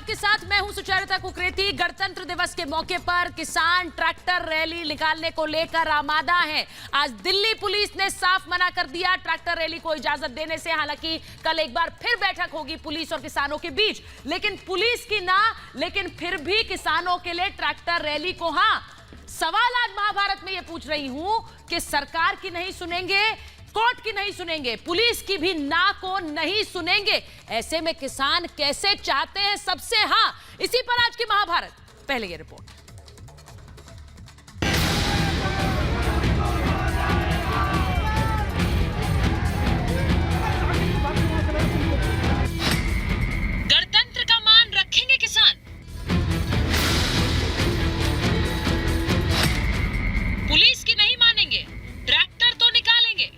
आपके साथ मैं हूं सुचरिता कुकरेती। गणतंत्र दिवस के मौके पर किसान ट्रैक्टर रैली निकालने को लेकर आमादा हैं। आज दिल्ली पुलिस ने साफ मना कर दिया ट्रैक्टर रैली को इजाजत देने से। हालांकि कल एक बार फिर बैठक होगी पुलिस और किसानों के बीच, लेकिन पुलिस की ना, लेकिन फिर भी किसानों के लिए ट्रैक्टर रैली को हाँ। सवाल आज महाभारत में यह पूछ रही हूं कि सरकार की नहीं सुनेंगे, कोर्ट की नहीं सुनेंगे, पुलिस की भी ना को नहीं सुनेंगे। ऐसे में किसान कैसे चाहते हैं सबसे हाँ? इसी पर आज की महाभारत। पहले ये रिपोर्ट। गणतंत्र का मान रखेंगे किसान, पुलिस की नहीं मानेंगे, ट्रैक्टर तो निकालेंगे।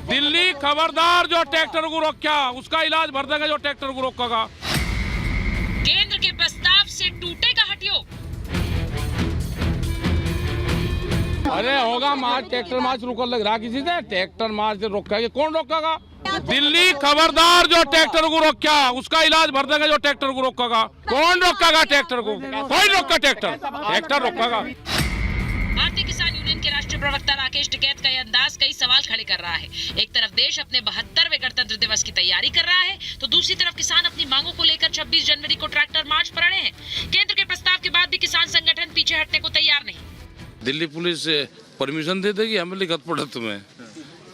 दिल्ली खबरदार, जो ट्रैक्टर को रोका उसका इलाज भर देंगे जो ट्रैक्टर को रोकेगा। केंद्र के प्रस्ताव से टूटेगा हटयोग। अरे होगा मार्च, ट्रैक्टर मार्च रुकल लग रहा किसी से, ट्रैक्टर मार्च रोकेगा, कौन रोकेगा? दिल्ली खबरदार, जो ट्रैक्टर को रोका उसका इलाज भर देंगे जो ट्रैक्टर को रोकेगा। कौन रोकेगा ट्रैक्टर को? कोई रोका ट्रैक्टर, ट्रैक्टर रोकेगा। भारतीय किसान यूनियन के राष्ट्रीय प्रवक्ता राकेश टिकैत का यह अंदाज कई सवाल खड़े कर रहा है। एक तरफ देश अपने 72वें गणतंत्र दिवस की तैयारी कर रहा है, तो दूसरी तरफ किसान अपनी मांगों को लेकर 26 जनवरी को ट्रैक्टर मार्च पर अड़े हैं। केंद्र के प्रस्ताव के बाद भी किसान संगठन पीछे हटने को तैयार नहीं। दिल्ली पुलिस परमिशन दे देगी, हमें लिखत पड़ा तुम्हें,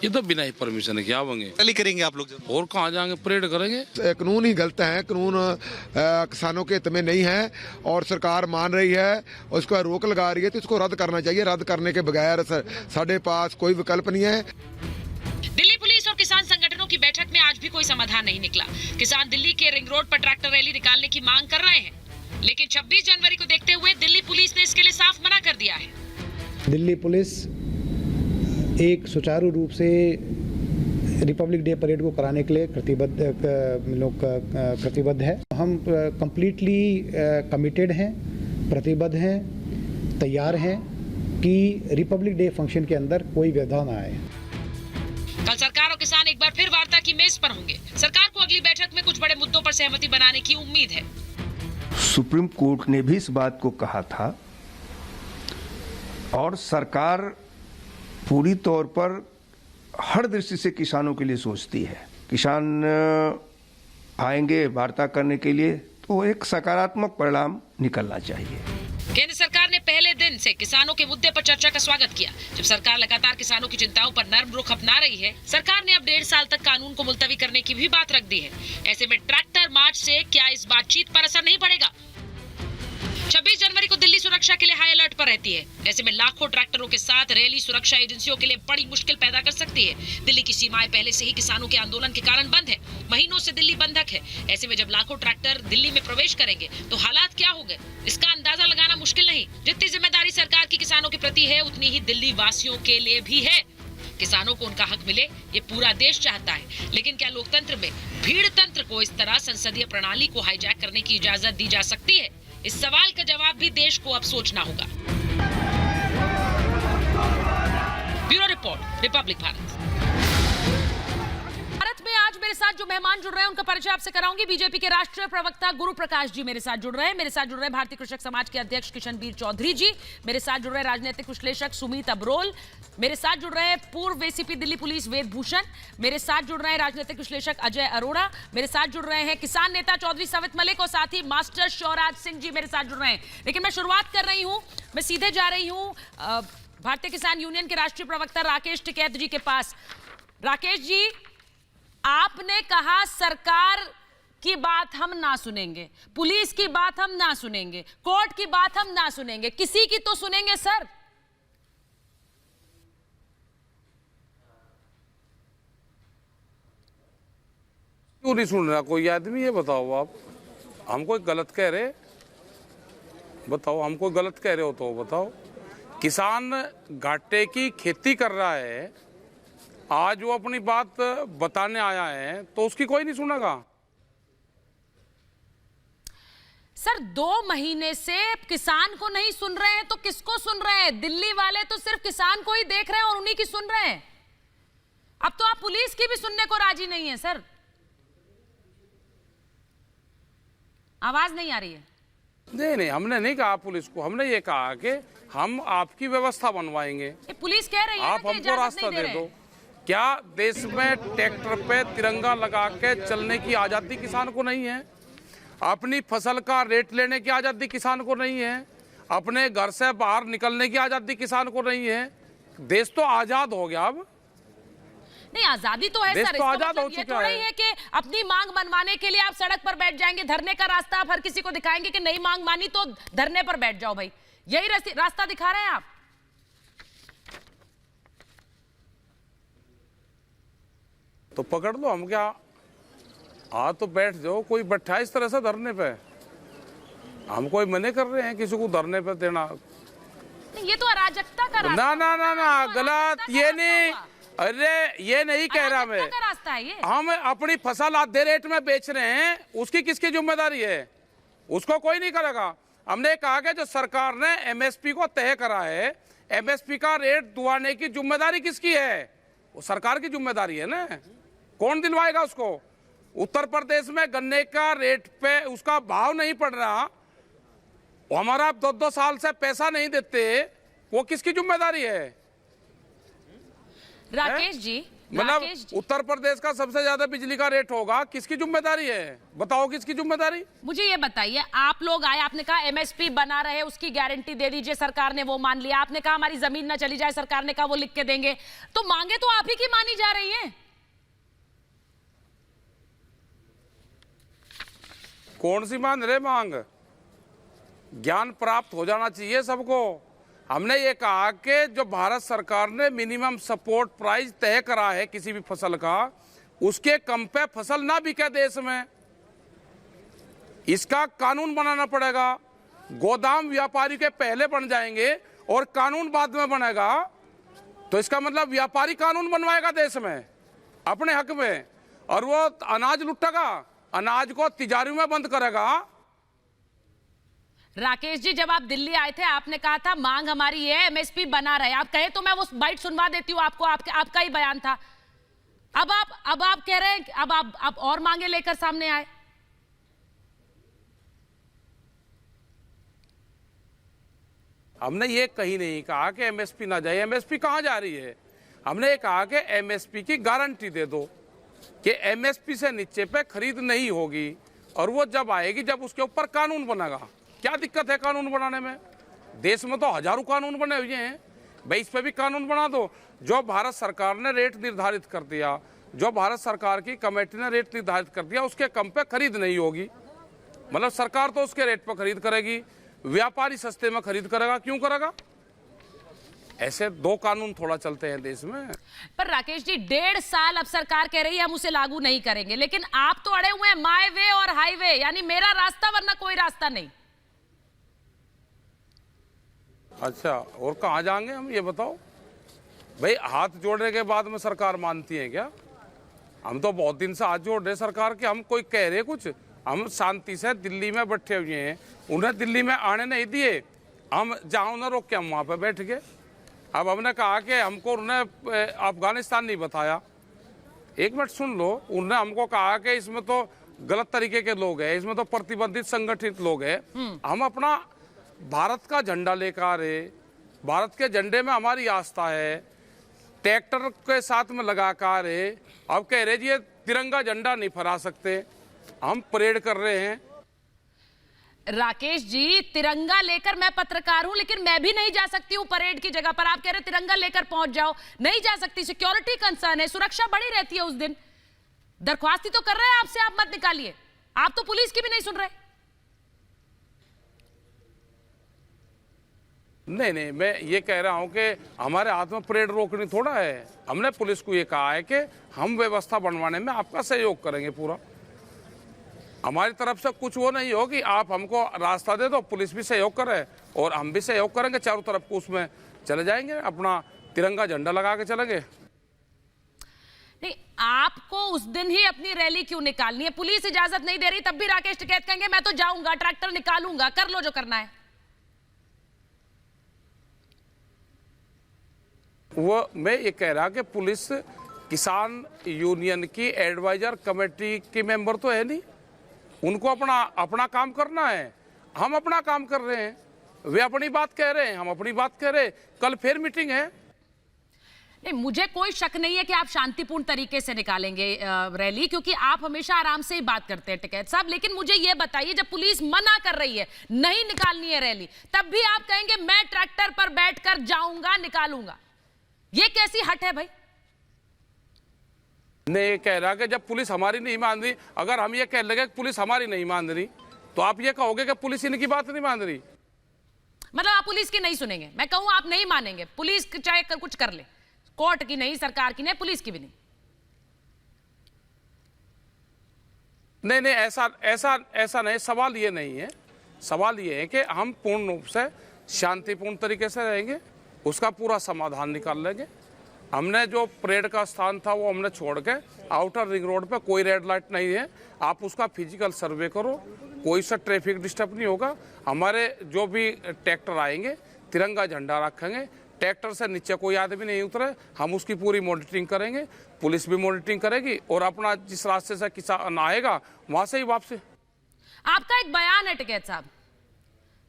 ये तो बिना ही परमिशन है क्या होंगे? रैली करेंगे आप लोग? और कहाँ जाएंगे? परेड करेंगे। कानून ही गलत है, कानून किसानों के हित में नहीं है और सरकार मान रही है, उसको रोक लगा रही है, तो इसको रद्द करना चाहिए। रद्द करने के बगैर साढ़े पास कोई विकल्प नहीं है। दिल्ली पुलिस और किसान संगठनों की बैठक में आज भी कोई समाधान नहीं निकला। किसान दिल्ली के रिंग रोड पर ट्रैक्टर रैली निकालने की मांग कर रहे हैं, लेकिन 26 जनवरी को देखते हुए दिल्ली पुलिस ने इसके लिए साफ मना कर दिया है। दिल्ली पुलिस एक सुचारू रूप से रिपब्लिक डे परेड को कराने के लिए प्रतिबद्ध है। हम कंप्लीटली कमिटेड हैं, प्रतिबद्ध हैं, तैयार हैं कि रिपब्लिक डे फंक्शन के अंदर कोई व्यवधान ना आए। कल सरकार और किसान एक बार फिर वार्ता की मेज पर होंगे। सरकार को अगली बैठक में कुछ बड़े मुद्दों पर सहमति बनाने की उम्मीद है। सुप्रीम कोर्ट ने भी इस बात को कहा था और सरकार पूरी तौर पर हर दृष्टि से किसानों के लिए सोचती है। किसान आएंगे वार्ता करने के लिए तो एक सकारात्मक परिणाम निकलना चाहिए। केंद्र सरकार ने पहले दिन से किसानों के मुद्दे पर चर्चा का स्वागत किया। जब सरकार लगातार किसानों की चिंताओं पर नर्म रुख अपना रही है, सरकार ने अब 1.5 साल तक कानून को मुलतवी करने की भी बात रख दी है। ऐसे में ट्रैक्टर मार्च से क्या इस बातचीत पर असर नहीं पड़ेगा? 26 जनवरी को दिल्ली सुरक्षा के लिए हाई अलर्ट पर रहती है। ऐसे में लाखों ट्रैक्टरों के साथ रैली सुरक्षा एजेंसियों के लिए बड़ी मुश्किल पैदा कर सकती है। दिल्ली की सीमाएं पहले से ही किसानों के आंदोलन के कारण बंद है। महीनों से दिल्ली बंधक है। ऐसे में जब लाखों ट्रैक्टर दिल्ली में प्रवेश करेंगे तो हालात क्या होंगे, इसका अंदाजा लगाना मुश्किल नहीं। जितनी जिम्मेदारी सरकार की किसानों के प्रति है, उतनी ही दिल्ली वासियों के लिए भी है। किसानों को उनका हक मिले, ये पूरा देश चाहता है। लेकिन क्या लोकतंत्र में भीड़ तंत्र को इस तरह संसदीय प्रणाली को हाईजैक करने की इजाजत दी जा सकती है? इस सवाल का जवाब भी देश को अब सोचना होगा। Bureau report, Republic Bharat. Bharat में आज मेरे साथ जो मेहमान जुड़ रहे हैं उनका परिचय आपसे कराऊंगी। बीजेपी के राष्ट्रीय प्रवक्ता गुरु प्रकाश जी मेरे साथ जुड़ रहे हैं। मेरे साथ जुड़ रहे हैं भारतीय कृषक समाज के अध्यक्ष किशनबीर चौधरी जी। मेरे साथ जुड़ रहे हैं राजनीतिक विश्लेषक सुमित अब्रोल। मेरे साथ जुड़ रहे हैं पूर्व एसीपी दिल्ली पुलिस वेद भूषण। मेरे साथ जुड़ रहे हैं राजनीतिक विश्लेषक अजय अरोड़ा। मेरे साथ जुड़ रहे हैं किसान नेता चौधरी सवित मलिक और साथ ही मास्टर शिवराज सिंह जी मेरे साथ जुड़ रहे हैं। लेकिन मैं शुरुआत कर रही हूं, मैं सीधे जा रही हूं भारतीय किसान यूनियन के राष्ट्रीय प्रवक्ता राकेश टिकैत जी के पास। राकेश जी, आपने कहा सरकार की बात हम ना सुनेंगे, पुलिस की बात हम ना सुनेंगे, कोर्ट की बात हम ना सुनेंगे, किसी की तो सुनेंगे सर। क्यों नहीं सुन रहा कोई आदमी? ये बताओ आप, हम कोई गलत कह रहे? बताओ, हम कोई गलत कह रहे हो तो बताओ। किसान घाटे की खेती कर रहा है, आज वो अपनी बात बताने आया है तो उसकी कोई नहीं सुनेगा। सर 2 महीने से किसान को नहीं सुन रहे हैं तो किसको सुन रहे हैं? दिल्ली वाले तो सिर्फ किसान को ही देख रहे हैं और उन्हीं की सुन रहे हैं। अब तो आप पुलिस की भी सुनने को राजी नहीं है सर। आवाज नहीं आ रही है। नहीं, हमने नहीं कहा पुलिस को, हमने ये कहा कि हम आपकी व्यवस्था बनवाएंगे। ये पुलिस कह रही है आप ना कि हमको इजाजत रास्ता नहीं दे रहे। दो। क्या देश में ट्रैक्टर पे तिरंगा लगा के चलने की आज़ादी किसान को नहीं है? अपनी फसल का रेट लेने की आज़ादी किसान को नहीं है? अपने घर से बाहर निकलने की आज़ादी किसान को नहीं है? देश तो आज़ाद हो गया अब। नहीं, आजादी तो है देश सर, तो इसका आजाद मतलब हो ये चुका थोड़ा है। ही है कि अपनी मांग मनवाने के लिए आप सड़क पर बैठ जाएंगे। धरने का रास्ता आप हर किसी को दिखाएंगे कि नई मांग मानी तो धरने पर बैठ जाओ भाई, यही रास्ता दिखा रहे हैं आप। तो पकड़ लो, हम क्या तो बैठ जाओ, कोई बैठा इस तरह से धरने पे। हम कोई मने कर रहे हैं किसी को धरने पे देना? नहीं, ये तो अराजकता का रास्ता। ना गलत, ये नहीं, अरे ये नहीं कह रहा मैं। अराजकता का रास्ता है ये। हम अपनी फसल आधे रेट में बेच रहे हैं, उसकी किसकी जिम्मेदारी है? उसको कोई नहीं करेगा। हमने कहा कि जो सरकार ने एमएसपी को तय करा है, एमएसपी का रेट दिलवाने की जिम्मेदारी किसकी है? वो सरकार की जिम्मेदारी है ना। कौन दिलवाएगा उसको? उत्तर प्रदेश में गन्ने का रेट पे उसका भाव नहीं पड़ रहा, वो हमारा 2-2 साल से पैसा नहीं देते, वो किसकी जिम्मेदारी है? राकेश जी, मतलब राकेश जी, उत्तर प्रदेश का सबसे ज्यादा बिजली का रेट होगा, किसकी जिम्मेदारी है? बताओ किसकी जिम्मेदारी? मुझे ये बताइए, आप लोग आए, आपने कहा एमएसपी बना रहे, उसकी गारंटी दे दीजिए, सरकार ने वो मान लिया। आपने कहा हमारी जमीन ना चली जाए, सरकार ने कहा वो लिख के देंगे। तो मांगे तो आप ही की मानी जा रही हैं। कौन सी मान रहे मांग? ज्ञान प्राप्त हो जाना चाहिए सबको। हमने ये कहा कि जो भारत सरकार ने मिनिमम सपोर्ट प्राइस तय करा है किसी भी फसल का, उसके कम पे फसल ना बिके देश में, इसका कानून बनाना पड़ेगा। गोदाम व्यापारी के पहले बन जाएंगे और कानून बाद में बनेगा, तो इसका मतलब व्यापारी कानून बनवाएगा देश में अपने हक में, और वो अनाज लुटेगा, अनाज को तिजारी में बंद करेगा। राकेश जी, जब आप दिल्ली आए थे आपने कहा था मांग हमारी है, एमएसपी बना रहे। आप कहे तो मैं वो बाइट सुनवा देती हूँ आपको, आपका ही बयान था। अब आप कह रहे हैं कि अब आप और मांगे लेकर सामने आए। हमने ये कहीं नहीं कहा कि एमएसपी ना जाए। एमएसपी कहाँ जा रही है? हमने ये कहा कि एमएसपी की गारंटी दे दो कि एमएसपी से नीचे पे खरीद नहीं होगी, और वो जब आएगी जब उसके ऊपर कानून बनेगा। क्या दिक्कत है कानून बनाने में? देश में तो हजारों कानून बने हुए हैं भाई, इस पे भी कानून बना दो। जो भारत सरकार ने रेट निर्धारित कर दिया, जो भारत सरकार की कमेटी ने रेट निर्धारित कर दिया, उसके कम पे खरीद नहीं होगी। मतलब सरकार तो उसके रेट पर खरीद करेगी, व्यापारी सस्ते में खरीद करेगा। क्यों करेगा? ऐसे दो कानून थोड़ा चलते हैं देश में। पर राकेश जी, 1.5 साल अब सरकार कह रही है हम उसे लागू नहीं करेंगे, लेकिन आप तो अड़े हुए हैं माई वे और हाईवे, यानी मेरा रास्ता वरना कोई रास्ता नहीं। अच्छा, और कहाँ जाएंगे हम, ये बताओ भाई। हाथ जोड़ने के बाद में सरकार मानती है क्या? हम तो बहुत दिन से हाथ जोड़ रहे सरकार के। हम कोई कह रहे कुछ? हम शांति से दिल्ली में बैठे हुए हैं, उन्हें दिल्ली में आने नहीं दिए। हम जहाँ उन्हें रोक के हम वहाँ पे बैठ गए। अब हमने कहा कि हमको उन्होंने अफगानिस्तान नहीं बताया। एक मिनट सुन लो, उन्होंने हमको कहा कि इसमें तो गलत तरीके के लोग हैं, इसमें तो प्रतिबंधित संगठित लोग हैं। हम अपना भारत का झंडा लेकर आ रहे, भारत के झंडे में हमारी आस्था है, ट्रैक्टर के साथ में लगा कर आ रहे। अब कह रहे जी ये तिरंगा झंडा नहीं फहरा सकते, हम परेड कर रहे हैं। राकेश जी, तिरंगा लेकर मैं पत्रकार हूं, लेकिन मैं भी नहीं जा सकती हूं परेड की जगह पर। आप कह रहे तिरंगा लेकर पहुंच जाओ, नहीं जा सकती। सिक्योरिटी कंसर्न है, सुरक्षा बड़ी रहती है उस दिन। दरख्वास्त ही तो कर रहे हैं आपसे, आप मत निकालिए। आप तो पुलिस की भी नहीं सुन रहे। नहीं, मैं ये कह रहा हूं कि हमारे हाथ में परेड रोकनी थोड़ा है। हमने पुलिस को ये कहा है कि हम व्यवस्था बनवाने में आपका सहयोग करेंगे पूरा। हमारी तरफ से कुछ वो नहीं हो कि आप हमको रास्ता दे दो, पुलिस भी सहयोग करे और हम भी सहयोग करेंगे। चारों तरफ को उसमें चले जाएंगे, अपना तिरंगा झंडा लगा के चलेंगे। नहीं, आपको उस दिन ही अपनी रैली क्यों निकालनी है? पुलिस इजाजत नहीं दे रही, तब भी राकेश टिकैत कहेंगे मैं तो जाऊंगा, ट्रैक्टर निकालूंगा, कर लो जो करना है। वो मैं ये कह रहा कि पुलिस किसान यूनियन की एडवाइजर कमेटी की मेंबर तो है नहीं, उनको अपना अपना काम करना है, हम अपना काम कर रहे हैं, वे अपनी बात कह रहे हैं, हम अपनी बात कह रहे हैं। कल फिर मीटिंग है। नहीं, मुझे कोई शक नहीं है कि आप शांतिपूर्ण तरीके से निकालेंगे रैली, क्योंकि आप हमेशा आराम से ही बात करते हैं टिकैत साहब। लेकिन मुझे ये बताइए, जब पुलिस मना कर रही है, नहीं निकालनी है रैली, तब भी आप कहेंगे मैं ट्रैक्टर पर बैठकर जाऊंगा, निकालूंगा। ये कैसी हट है भाई? नहीं कह रहा कि जब पुलिस हमारी नहीं मान रही, अगर हम ये कह लगे कि पुलिस हमारी नहीं मान रही, तो आप ये कहोगे कि पुलिस इनकी बात नहीं मान रही। मतलब आप पुलिस की नहीं सुनेंगे? मैं कहूं आप नहीं मानेंगे, पुलिस चाहे कुछ कर ले, कोर्ट की नहीं, सरकार की नहीं, पुलिस की भी नहीं। नहीं नहीं, ऐसा ऐसा ऐसा नहीं। सवाल ये नहीं है, सवाल ये है कि हम पूर्ण रूप से शांतिपूर्ण तरीके से रहेंगे, उसका पूरा समाधान निकाल लेंगे। हमने जो परेड का स्थान था वो हमने छोड़ के आउटर रिंग रोड पे कोई रेड लाइट नहीं है, आप उसका फिजिकल सर्वे करो, कोई सा ट्रैफिक डिस्टर्ब नहीं होगा। हमारे जो भी ट्रैक्टर आएंगे तिरंगा झंडा रखेंगे, ट्रैक्टर से नीचे कोई आदमी नहीं उतरे, हम उसकी पूरी मॉनिटरिंग करेंगे, पुलिस भी मॉनिटरिंग करेगी, और अपना जिस रास्ते से किसान आएगा वहां से ही वापसी। आपका एक बयान है टिकैत साहब,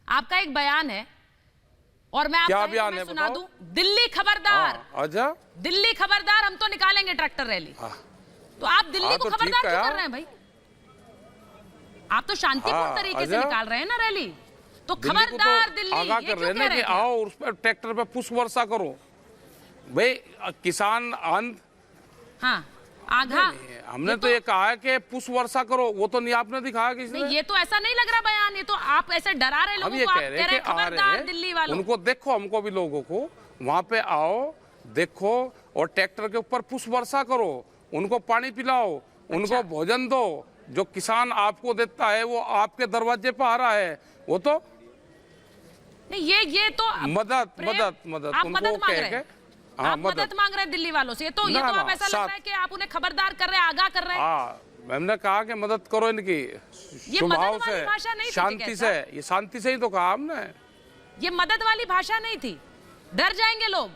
आपका एक बयान है, और मैं क्या आपको बयान है सुना बताओ? दूं, दिल्ली खबरदार। अच्छा, दिल्ली खबरदार, हम तो निकालेंगे ट्रैक्टर रैली। तो आप दिल्ली को तो खबरदार ठीक क्यों है कर रहे हैं भाई? आप तो शांतिपूर्ण तरीके से निकाल रहे हैं ना रैली, तो खबरदार दिल्ली, आगाह ये कर क्यों रहे कह हैं रहे कि हैं? आओ उस पर ट्रैक्टर पे पुष्प वर्षा करो भाई, किसान अंत। हाँ, आगा हमने तो ये कहा है कि पुष्प वर्षा करो, वो तो नहीं आपने दिखाया किसी नहीं, ने। ये तो ऐसा नहीं लग रहा बयान, ये तो आप ऐसे डरा रहे हम लोगों ये को। आप कह कह रहे हैं रहे कि हैं आ रहे खबरदार हैं, दिल्ली वालों। उनको देखो, हमको भी लोगों को वहां पे आओ, देखो, और ट्रैक्टर के ऊपर पुष्प वर्षा करो, उनको पानी पिलाओ, उनको भोजन दो। जो किसान आपको देता है वो आपके दरवाजे पर आ रहा है, वो तो नहीं, ये तो मदद प्रेम- मदद मदद आप उनको मदद मांग कह रहे के। हैं, हाँ, आप मदद मांग रहे हैं दिल्ली वालों से। ये तो ना, आप ना, ऐसा लग साथ- रहा है कि आप उन्हें खबरदार कर रहे हैं, आगाह कर रहे हैं। हाँ, हमने कहा कि मदद करो इनकी, ये स्वभाव मदद वाली भाषा नहीं से, थी शांति टिकैत से, ये शांति से ही तो कहा हमने। ये मदद वाली भाषा नहीं थी, डर जाएंगे लोग।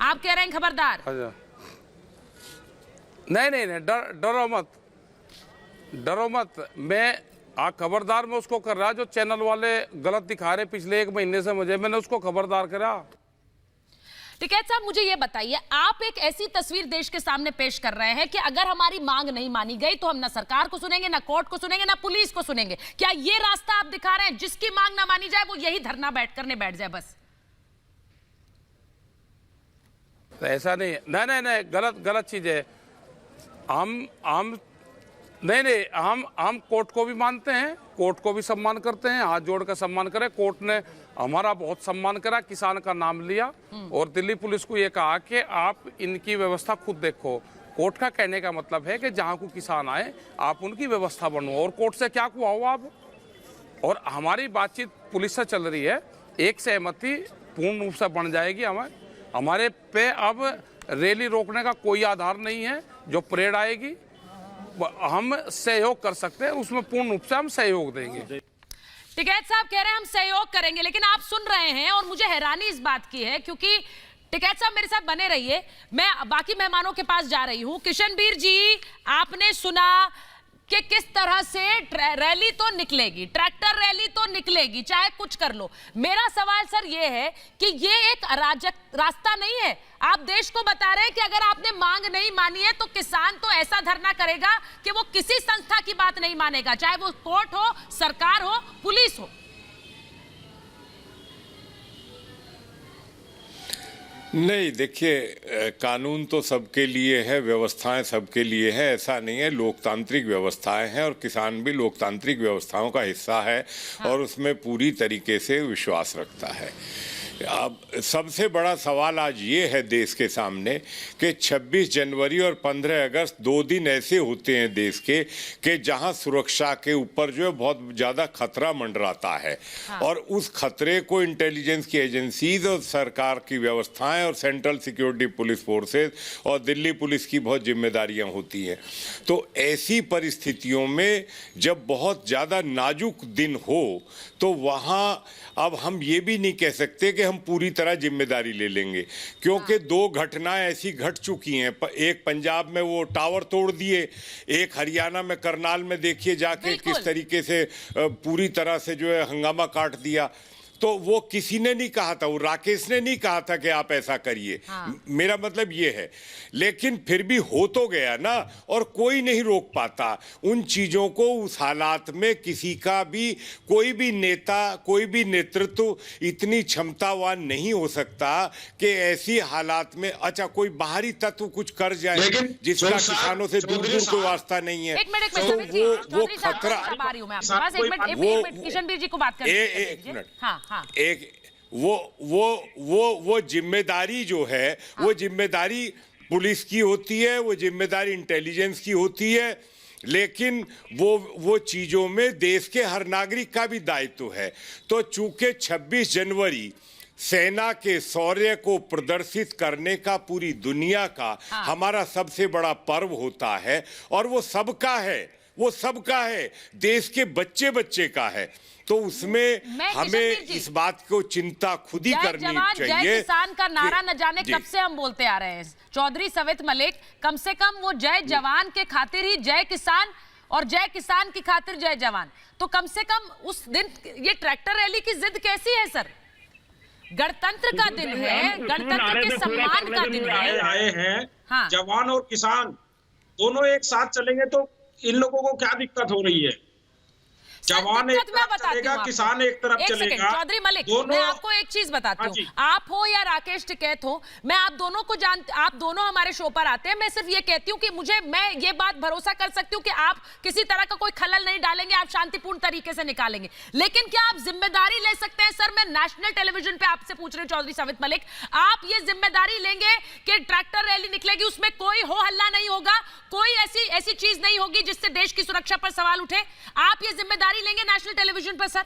आप कह रहे हैं खबरदार। अच्छा, नहीं नहीं नहीं, डरो मत, डरो मत। मैं खबरदार में उसको कर रहा जो चैनल वाले गलत दिखा रहे पिछले 1 महीने से मुझे, मैंने उसको खबरदार करा। टिकैत साहब, मुझे ये बताइए, आप एक ऐसी तस्वीर देश के सामने पेश कर रहे हैं कि अगर हमारी मांग नहीं मानी गई तो हम ना सरकार को सुनेंगे, ना कोर्ट को सुनेंगे, ना पुलिस को सुनेंगे। क्या ये रास्ता आप दिखा रहे हैं? जिसकी मांग ना मानी जाए वो यही धरना बैठ जाए बस? तो ऐसा नहीं है, नहीं नहीं नहीं, गलत चीज है। हम नहीं, हम कोर्ट को भी मानते हैं, कोर्ट को भी सम्मान करते हैं, हाथ जोड़ कर सम्मान करें। कोर्ट ने हमारा बहुत सम्मान करा, किसान का नाम लिया, और दिल्ली पुलिस को ये कहा कि आप इनकी व्यवस्था खुद देखो। कोर्ट का कहने का मतलब है कि जहाँ को किसान आए आप उनकी व्यवस्था बनो, और कोर्ट से क्या हुआ हो आप। और हमारी बातचीत पुलिस से चल रही है, एक सहमति पूर्ण रूप से बन जाएगी। हमारे पे अब रैली रोकने का कोई आधार नहीं है। जो परेड आएगी हम सहयोग कर सकते हैं, उसमें पूर्ण रूप से हम सहयोग देंगे। टिकैत साहब कह रहे हैं हम सहयोग करेंगे, लेकिन आप सुन रहे हैं, और मुझे हैरानी इस बात की है, क्योंकि टिकैत साहब मेरे साथ बने रहिए, मैं बाकी मेहमानों के पास जा रही हूं। किशनबीर जी, आपने सुना कि किस तरह से रैली तो निकलेगी, ट्रैक्टर रैली तो निकलेगी, चाहे कुछ कर लो। मेरा सवाल सर ये है कि ये एक अराजक रास्ता नहीं है। आप देश को बता रहे हैं कि अगर आपने मांग नहीं मानी है तो किसान तो ऐसा धरना करेगा कि वो किसी संस्था की बात नहीं मानेगा, चाहे वो कोर्ट हो, सरकार हो, पुलिस हो। नहीं, देखिए, कानून तो सबके लिए है, व्यवस्थाएं सबके लिए है, ऐसा नहीं है। लोकतांत्रिक व्यवस्थाएं हैं और किसान भी लोकतांत्रिक व्यवस्थाओं का हिस्सा है और उसमें पूरी तरीके से विश्वास रखता है। अब सबसे बड़ा सवाल आज ये है देश के सामने कि 26 जनवरी और 15 अगस्त 2 दिन ऐसे होते हैं देश के कि जहां सुरक्षा के ऊपर जो है बहुत ज़्यादा खतरा मंडराता है। और उस खतरे को इंटेलिजेंस की एजेंसीज और सरकार की व्यवस्थाएं और सेंट्रल सिक्योरिटी पुलिस फोर्सेस और दिल्ली पुलिस की बहुत जिम्मेदारियां होती हैं। तो ऐसी परिस्थितियों में जब बहुत ज़्यादा नाजुक दिन हो तो वहाँ अब हम ये भी नहीं कह सकते कि हम हम पूरी तरह जिम्मेदारी ले लेंगे, क्योंकि दो घटनाएं ऐसी घट चुकी हैं। एक पंजाब में वो टावर तोड़ दिए, एक हरियाणा में करनाल में देखिए जाके किस तरीके से पूरी तरह से जो है हंगामा काट दिया। तो वो किसी ने नहीं कहा था, वो राकेश ने नहीं कहा था कि आप ऐसा करिए। मेरा मतलब ये है, लेकिन फिर भी हो तो गया ना, और कोई नहीं रोक पाता उन चीजों को। उस हालात में किसी का भी, कोई भी नेता, कोई भी नेतृत्व इतनी क्षमतावान नहीं हो सकता कि ऐसी हालात में अच्छा कोई बाहरी तत्व कुछ कर जाए जिसका किसानों से दूर दूर कोई वास्ता नहीं है। तो वो खतरा, किशनवीर जी को बात एक वो जिम्मेदारी जो है, वो जिम्मेदारी पुलिस की होती है, वो जिम्मेदारी इंटेलिजेंस की होती है, लेकिन वो चीजों में देश के हर नागरिक का भी दायित्व है। तो चूंकि 26 जनवरी सेना के शौर्य को प्रदर्शित करने का पूरी दुनिया का हमारा सबसे बड़ा पर्व होता है, और वो सबका है, वो सबका है, देश के बच्चे बच्चे का है। तो उसमें हमें इस बात को चिंता खुद ही करनी चाहिए। जय किसान का नारा न जाने कब से हम बोलते आ रहे हैं। चौधरी सवित मलिक, कम से कम वो जय जवान के खातिर ही जय किसान, और जय किसान की खातिर जय जवान। तो कम से कम उस दिन ये ट्रैक्टर रैली की जिद कैसी है सर? गणतंत्र का दिन है, गणतंत्र के सम्मान का दिन है। आए हैं जवान और किसान दोनों एक साथ चलेंगे तो इन लोगों को क्या दिक्कत हो रही है? जवान एक तरफ चलेगा, किसान एक तरफ चलेगा। चौधरी मलिक, मैं आपको एक चीज बताती हूँ, आप हो या राकेश टिकैत हो, मैं आप दोनों को आप दोनों हमारे शो पर आते हैं। मैं सिर्फ ये कहती हूँ कि मैं ये बात भरोसा कर सकती हूँ कि आप किसी तरह का कोई खलल नहीं डालेंगे, आप शांतिपूर्ण तरीके से निकालेंगे। लेकिन क्या आप जिम्मेदारी ले सकते हैं? सर, मैं नेशनल टेलीविजन पे आपसे पूछ रही हूँ चौधरी सवित मलिक, आप ये जिम्मेदारी लेंगे कि ट्रैक्टर रैली निकलेगी, उसमें कोई हो हल्ला नहीं होगा, कोई ऐसी चीज नहीं होगी जिससे देश की सुरक्षा पर सवाल उठे? आप ये जिम्मेदारी लेंगे नेशनल टेलीविजन पर? सर,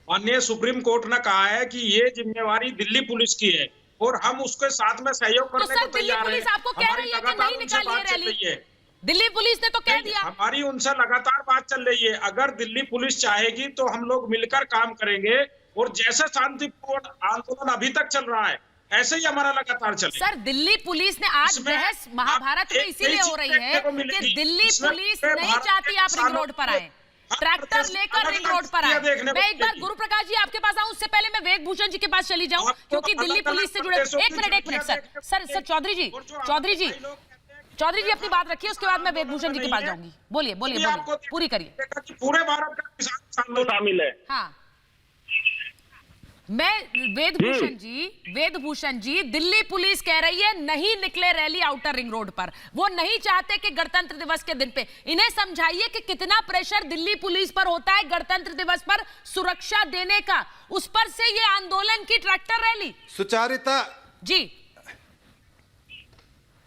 माननीय सुप्रीम कोर्ट ने कहा है कि ये जिम्मेवारी दिल्ली पुलिस की है और हम उसके साथ में सहयोग करने को तैयार हैं। पुलिस आपको कह रही है कि नहीं निकालिए रैली। दिल्ली पुलिस ने तो कह दिया। हमारी उनसे लगातार बात चल रही है। अगर दिल्ली पुलिस चाहेगी तो हम लोग मिलकर काम करेंगे, और जैसा शांतिपूर्ण आंदोलन अभी तक चल रहा है ऐसे ही हमारा लगातार चले। सर, दिल्ली पुलिस ने आज बहस महाभारत में इसीलिए हो रही है कि दिल्ली पुलिस नहीं चाहती आप रिंग रोड पर आए, ट्रैक्टर लेकर रिंग रोड पर आए। मैं एक बार गुरु प्रकाश जी आपके पास आऊं, उससे पहले मैं वेद भूषण जी के पास चली जाऊं, क्योंकि दिल्ली पुलिस से जुड़े। एक मिनट सर चौधरी जी अपनी बात रखिए, उसके बाद मैं वेद भूषण जी के पास जाऊंगी। बोलिए पूरी करिए। पूरे भारत का किसान आंदोलन शामिल है। हाँ, मैं वेद भूषण जी, दिल्ली पुलिस कह रही है नहीं निकले रैली आउटर रिंग रोड पर। वो नहीं चाहते कि गणतंत्र दिवस के दिन पे। इन्हें समझाइए कि कितना प्रेशर दिल्ली पुलिस पर होता है गणतंत्र दिवस पर सुरक्षा देने का, उस पर से ये आंदोलन की ट्रैक्टर रैली।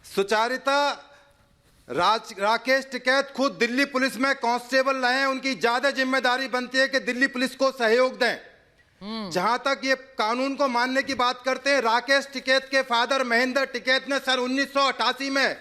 सुचारिता राकेश टिकैत खुद दिल्ली पुलिस में कांस्टेबल रहे हैं, उनकी ज्यादा जिम्मेदारी बनती है कि दिल्ली पुलिस को सहयोग दें। जहां तक ये कानून को मानने की बात करते हैं, राकेश टिकैत के फादर महेंद्र टिकैत ने सन 1988 में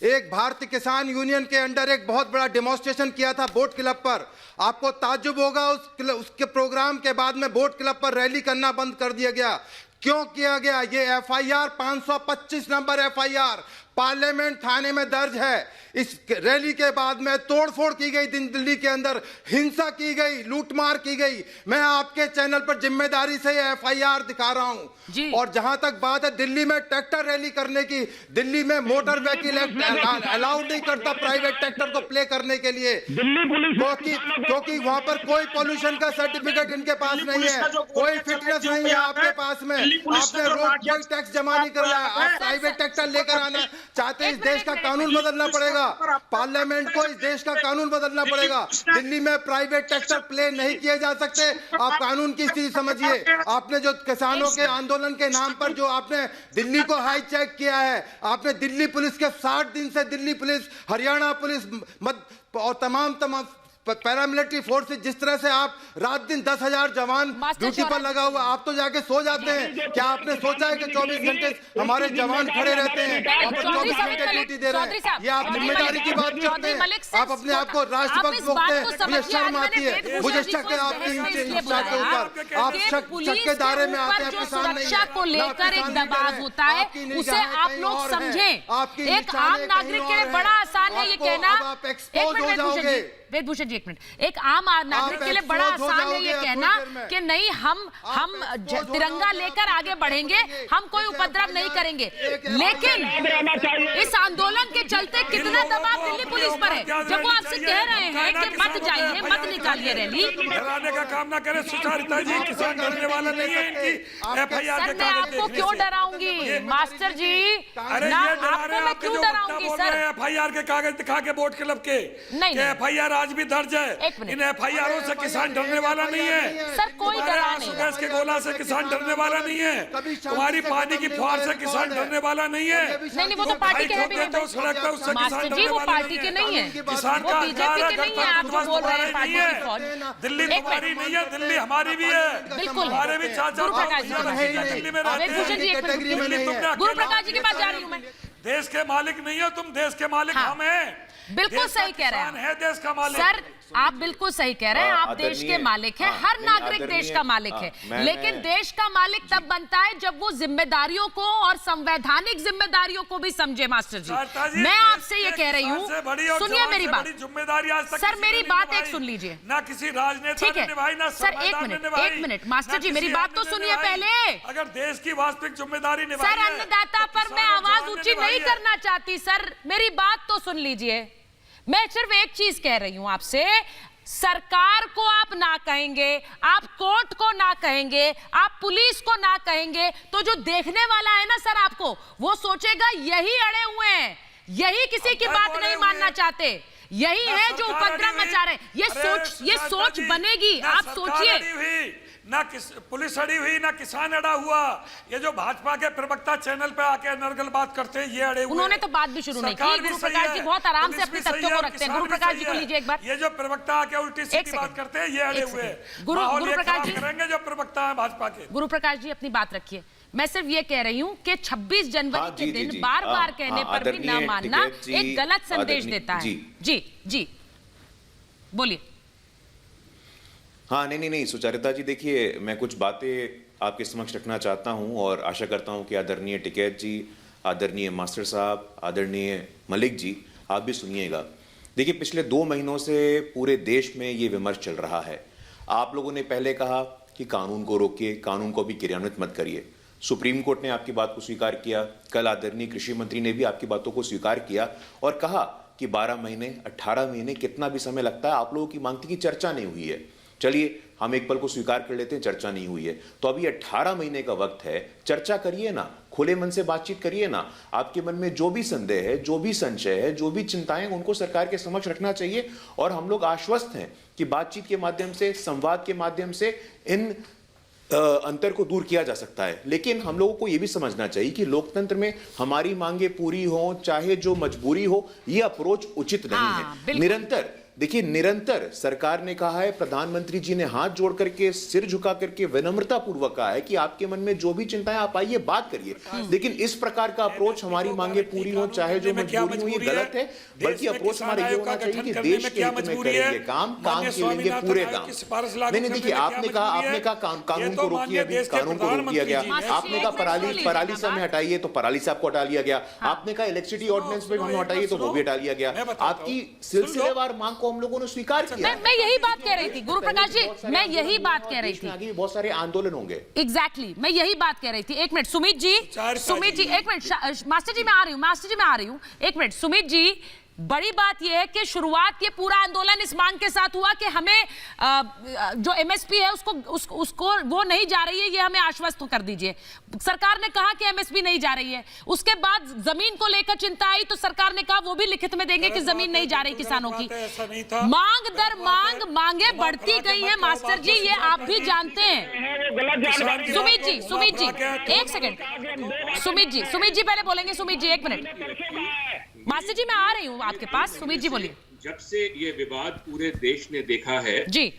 एक भारतीय किसान यूनियन के अंडर एक बहुत बड़ा डेमोन्स्ट्रेशन किया था बोट क्लब पर। आपको ताज्जुब होगा, उसके प्रोग्राम के बाद में बोट क्लब पर रैली करना बंद कर दिया गया। क्यों किया गया? ये FIR 525 नंबर FIR पार्लियामेंट थाने में दर्ज है। इस रैली के बाद में तोड़फोड़ की गई, दिल्ली के अंदर हिंसा की गई, लूटमार की गई। मैं आपके चैनल पर जिम्मेदारी से ये FIR दिखा रहा हूं। और जहां तक बात है दिल्ली में ट्रैक्टर रैली करने की, दिल्ली में मोटर व्हीकल एक्ट अलाउड नहीं करता प्राइवेट ट्रैक्टर को प्ले करने के लिए, क्योंकि वहां पर कोई पोल्यूशन का सर्टिफिकेट इनके पास नहीं है, कोई फिटनेस नहीं है आपके पास में। आपने रोड टैक्स जमा नहीं कर रहा है, आप प्राइवेट ट्रैक्टर लेकर आना चाहते हैं। इस देश का कानून बदलना पड़ेगा, पार्लियामेंट को इस देश का कानून बदलना पड़ेगा। दिल्ली में प्राइवेट ट्रैक्टर प्ले नहीं किए जा सकते। आप कानून की स्थिति समझिए। आपने जो किसानों के आंदोलन के नाम पर जो आपने दिल्ली को हाईजैक किया है, आपने दिल्ली पुलिस के 60 दिन से दिल्ली पुलिस, हरियाणा पुलिस और तमाम पैरामिलिट्री फोर्सेस, जिस तरह से आप रात दिन 10,000 जवान ड्यूटी पर लगा हुआ, आप तो जाके सो जाते हैं। क्या आपने सोचा है कि 24 घंटे हमारे जवान खड़े रहते हैं और 24 घंटे ड्यूटी दे रहे हैं? ये आप जिम्मेदारी की बात करते हैं? आप अपने आप को राष्ट्रभक्त बोलते हैं, मुझे शर्म आती है, मुझे शक है आपके इंचार्ज के ऊपर। आप शक के दायरे में आते हैं, किसान नहीं सुरक्षा को लेकर एक दबाव होता है, उसे आप लोग समझें। एक आम नागरिक के लिए बड़ा आसान है ये कहना। वेदभूषण जी एक मिनट, एक आम नागरिक के लिए बड़ा आसान है ये कहना कि नहीं हम तिरंगा लेकर आगे बढ़ेंगे, हम कोई उपद्रव नहीं करेंगे। लेकिन इस आंदोलन के चलते कितना दबाव दिल्ली पुलिस पर है, जब वो आपसे कह रहे हैं कि मत जाइए, मत निकालिए रैली। डराने का काम ना करें सुचारिता जी, किसान डरने वाला नहीं है इनकी एफआईआर के मैं आपको क्यों डराऊंगी मास्टर जी? अरे ना ये डरा आपको रहे हैं, मैं आपके क्यों जो डराऊंगी सर? एफआईआर के कागज दिखा के बोट क्लब के नहीं। एफआईआर आज भी दर्ज है। इन एफआईआरों से किसान डरने वाला नहीं है सर, कोई डरा नहीं। गैस के गोला से किसान डरने वाला नहीं है, तुम्हारी पानी की फुहार से किसान डरने वाला नहीं है। नहीं, वो तो पार्टी के है भी नहीं। सड़क पे उससे मास्टर जी वो पार्टी के नहीं है, किसान वो बीजेपी के नहीं है। आप जो बोल रहे हैं पार्टी की फौज, दिल्ली तुम्हारी नहीं है, दिल्ली हमारी भी है। बिल्कुल हमारे भी चाचा गुरु प्रकाश जी दिल्ली में रहते हैं। गुरु प्रकाश जी के पास जा रही हूँ मैं। देश के मालिक नहीं हो तुम, देश के मालिक हम हैं। बिल्कुल सही कह रहे हैं है देश का मालिक। सर, आप बिल्कुल सही कह रहे हैं, आप देश के मालिक हैं, हर नागरिक देश का मालिक है। लेकिन देश का मालिक तब बनता है जब वो जिम्मेदारियों को और संवैधानिक जिम्मेदारियों को भी समझे। मास्टर जी मैं आपसे ये कह रही हूँ, सुनिए मेरी बात। जिम्मेदारी आज तक सर मेरी बात एक सुन लीजिए ना किसी राजनेता ने निभाई, ना सर एक मिनट मास्टर जी मेरी बात तो सुनिए पहले। अगर देश की वास्तविक जिम्मेदारी निभाई सर अन्नदाता पर मैं आवाज ऊंची नहीं करना चाहती, सर मेरी बात तो सुन लीजिए। मैं सिर्फ एक चीज कह रही हूं आपसे, सरकार को आप ना कहेंगे, आप कोर्ट को ना कहेंगे, आप पुलिस को ना कहेंगे, तो जो देखने वाला है ना सर आपको, वो सोचेगा यही अड़े हुए हैं, यही किसी की बात नहीं मानना चाहते, यही है जो उपद्रव मचा रहे हैं। ये सोच बनेगी, आप सोचिए। ना पुलिस अड़ी हुई, ना किसान अड़ा हुआ। ये जो भाजपा के प्रवक्ता चैनल पे आके नरगल बात करते हैं, ये अड़े हुए। उन्होंने तो बात भी शुरू नहीं की। गुरु प्रकाश जी बहुत आराम से अपनी तथ्यों को रखते हैं। गुरु प्रकाश जी को लीजिए एक बार। ये जो प्रवक्ता आके उल्टी सीधी बात करते हैं, ये अड़े हुए। गुरु प्रकाश जी करेंगे जो प्रवक्ता है भाजपा के। गुरु प्रकाश जी अपनी बात रखिए। मैं सिर्फ ये कह रही हूँ कि 26 जनवरी के दिन बार बार कहने पर भी न मानना एक गलत संदेश देता है। जी बोलिए। हाँ नहीं सुचारिता जी, देखिए मैं कुछ बातें आपके समक्ष रखना चाहता हूं और आशा करता हूं कि आदरणीय टिकैत जी, आदरणीय मास्टर साहब, आदरणीय मलिक जी, आप भी सुनिएगा। देखिए पिछले 2 महीनों से पूरे देश में ये विमर्श चल रहा है। आप लोगों ने पहले कहा कि कानून को रोकिए, कानून को भी क्रियान्वित मत करिए। सुप्रीम कोर्ट ने आपकी बात को स्वीकार किया। कल आदरणीय कृषि मंत्री ने भी आपकी बातों को स्वीकार किया और कहा कि 12 महीने 18 महीने कितना भी समय लगता है, आप लोगों की मांग थी कि चर्चा नहीं हुई है। चलिए हम एक पल को स्वीकार कर लेते हैं, चर्चा नहीं हुई है, तो अभी 18 महीने का वक्त है, चर्चा करिए ना, खुले मन से बातचीत करिए ना। आपके मन में जो भी संदेह है, जो भी संशय है, जो भी चिंताएं, उनको सरकार के समक्ष रखना चाहिए। और हम लोग आश्वस्त हैं कि बातचीत के माध्यम से, संवाद के माध्यम से इन अंतर को दूर किया जा सकता है। लेकिन हम लोगों को यह भी समझना चाहिए कि लोकतंत्र में हमारी मांगे पूरी हो चाहे जो मजबूरी हो, यह अप्रोच उचित नहीं है। निरंतर सरकार ने कहा है, प्रधानमंत्री जी ने हाथ जोड़ करके, सिर झुका करके विनम्रता पूर्वक कहा है कि आपके मन में जो भी चिंताएं, आप आइए बात करिए। लेकिन इस प्रकार का अप्रोच, हमारी मांगे पूरी हो चाहे जो मजबूरी हो, ये गलत है। बल्कि अप्रोच हमारा ये होना चाहिए कि देश के हित में करेंगे काम के लेंगे पूरे काम। नहीं देखिए, आपने कहा कानून को रोकिए, अभी कानून को रोक दिया गया। आपने कहा पराली से हमें हटाइए, तो पराली से आपको हटा लिया गया। आपने कहा इलेक्ट्रिसिटी ऑर्डिनेंस पे हमें हटाइए, तो वो भी हटा लिया गया। आपकी सिलसिलेवार मांग हम लोगों ने स्वीकार किया। मैं यही बात कह रही थी गुरु प्रकाश जी, मैं यही बात कह रही थी। आगे बहुत सारे आंदोलन होंगे। एग्जैक्टली, मैं यही बात कह रही थी। एक मिनट सुमित जी, एक मिनट मास्टर जी मैं आ रही हूँ, एक मिनट सुमित जी। बड़ी बात यह है कि शुरुआत ये पूरा आंदोलन इस मांग के साथ हुआ कि हमें जो एमएसपी है उसको वो नहीं जा रही है, ये हमें आश्वस्त कर दीजिए। सरकार ने कहा कि एमएसपी नहीं जा रही है। उसके बाद जमीन को लेकर चिंता आई तो सरकार ने कहा वो भी लिखित में देंगे कि जमीन नहीं जा रही किसानों की। मांग दर मांग मांगे बढ़ती गई है मास्टर जी, ये आप भी जानते हैं। सुमित जी एक सेकंड, सुमित जी पहले बोलेंगे। सुमित जी एक मिनट, मास्टर जी मैं आ रही हूँ आपके पास। सुमित जी बोलिए। जब से ये विवाद पूरे देश ने देखा है जी